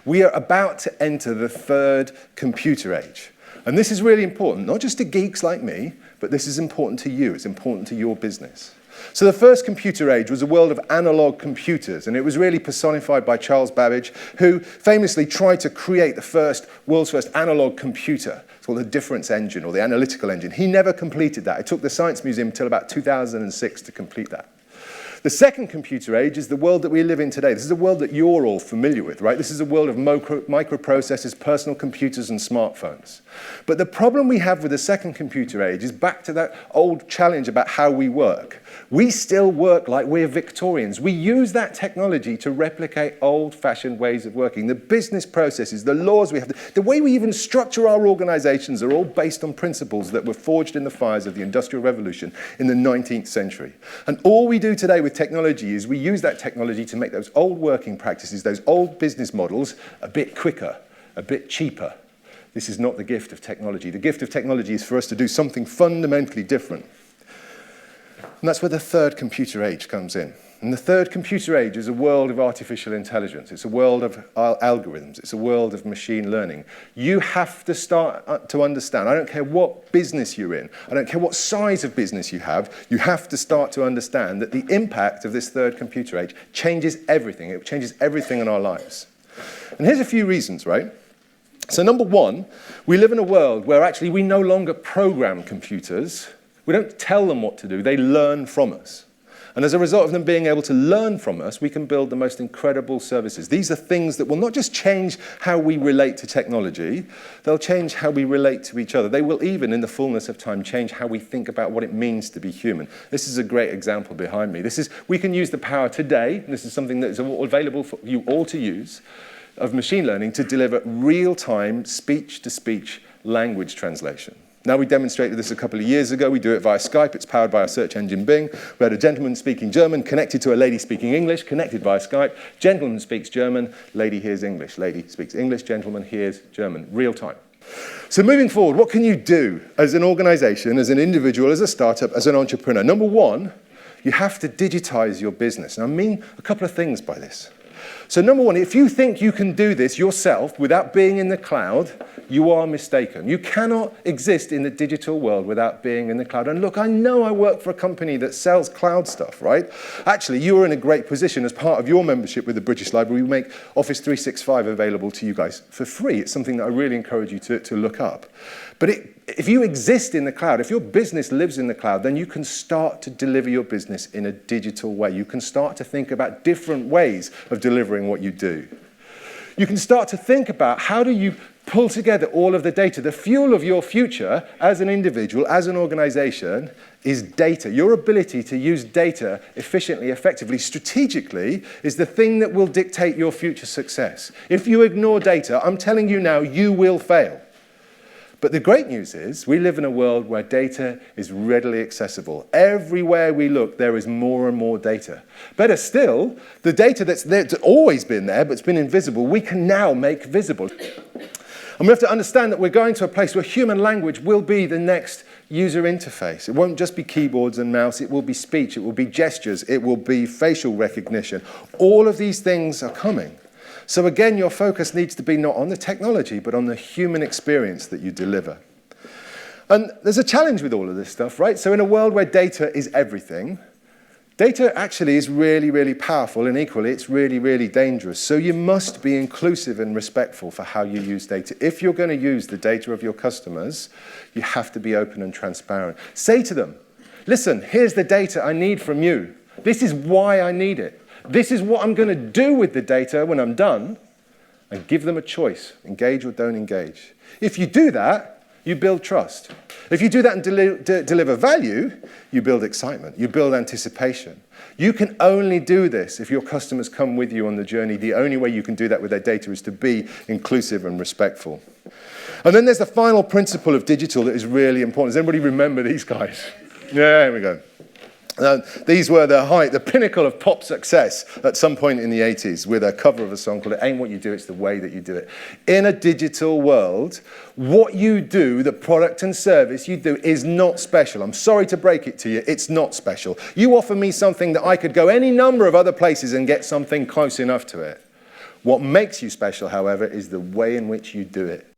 We are about to enter the third computer age. And this is really important, not just to geeks like me, but this is important to you. It's important to your business. So the first computer age was a world of analog computers, and it was really personified by Charles Babbage, who famously tried to create the world's first analog computer. It's called the difference engine, or the analytical engine. He never completed that. It took the Science Museum until about 2006 to complete that. The second computer age is the world that we live in today. This is a world that you're all familiar with, right? This is a world of microprocessors, personal computers, and smartphones. But the problem we have with the second computer age is back to that old challenge about how we work. We still work like we're Victorians. We use that technology to replicate old-fashioned ways of working. The business processes, the laws we have, the way we even structure our organizations are all based on principles that were forged in the fires of the Industrial Revolution in the 19th century. And all we do today with technology is we use that technology to make those old working practices, those old business models, a bit quicker, a bit cheaper. This is not the gift of technology. The gift of technology is for us to do something fundamentally different. And that's where the third computer age comes in. And the third computer age is a world of artificial intelligence. It's a world of algorithms. It's a world of machine learning. You have to start to understand. I don't care what business you're in. I don't care what size of business you have. You have to start to understand that the impact of this third computer age changes everything. It changes everything in our lives. And here's a few reasons, right? So number one, we live in a world where actually we no longer program computers. We don't tell them what to do. They learn from us. And as a result of them being able to learn from us, we can build the most incredible services. These are things that will not just change how we relate to technology, they'll change how we relate to each other. They will even, in the fullness of time, change how we think about what it means to be human. This is a great example behind me. We can use the power today, and this is something that is available for you all to use, of machine learning to deliver real-time speech-to-speech language translation. Now, we demonstrated this a couple of years ago. We do it via Skype. It's powered by our search engine Bing. We had a gentleman speaking German connected to a lady speaking English, connected via Skype. Gentleman speaks German, lady hears English. Lady speaks English, gentleman hears German, real time. So moving forward, what can you do as an organization, as an individual, as a startup, as an entrepreneur? Number one, you have to digitize your business. And I mean a couple of things by this. So number one, if you think you can do this yourself without being in the cloud, you are mistaken. You cannot exist in the digital world without being in the cloud. And look, I know I work for a company that sells cloud stuff, right? Actually, you are in a great position as part of your membership with the British Library. We make Office 365 available to you guys for free. It's something that I really encourage you to look up. But if you exist in the cloud, if your business lives in the cloud, then you can start to deliver your business in a digital way. You can start to think about different ways of delivering what you do. You can start to think about how do you pull together all of the data. The fuel of your future as an individual, as an organization, is data. Your ability to use data efficiently, effectively, strategically is the thing that will dictate your future success. If you ignore data, I'm telling you now, you will fail. But the great news is we live in a world where data is readily accessible. Everywhere we look, there is more and more data. Better still, the data that's always been there, but it's been invisible, we can now make visible. And we have to understand that we're going to a place where human language will be the next user interface. It won't just be keyboards and mouse, it will be speech, it will be gestures, it will be facial recognition. All of these things are coming. So again, your focus needs to be not on the technology, but on the human experience that you deliver. And there's a challenge with all of this stuff, right? So in a world where data is everything, data actually is really, really powerful, and equally, it's really, really dangerous. So you must be inclusive and respectful for how you use data. If you're going to use the data of your customers, you have to be open and transparent. Say to them, listen, here's the data I need from you. This is why I need it. This is what I'm going to do with the data when I'm done, and give them a choice, engage or don't engage. If you do that, you build trust. If you do that and deliver value, you build excitement, you build anticipation. You can only do this if your customers come with you on the journey. The only way you can do that with their data is to be inclusive and respectful. And then there's the final principle of digital that is really important. Does anybody remember these guys? Yeah, here we go. These were the pinnacle of pop success at some point in the 80s with a cover of a song called It Ain't What You Do, It's the Way That You Do It. In a digital world, what you do, the product and service you do, is not special. I'm sorry to break it to you, it's not special. You offer me something that I could go any number of other places and get something close enough to it. What makes you special, however, is the way in which you do it.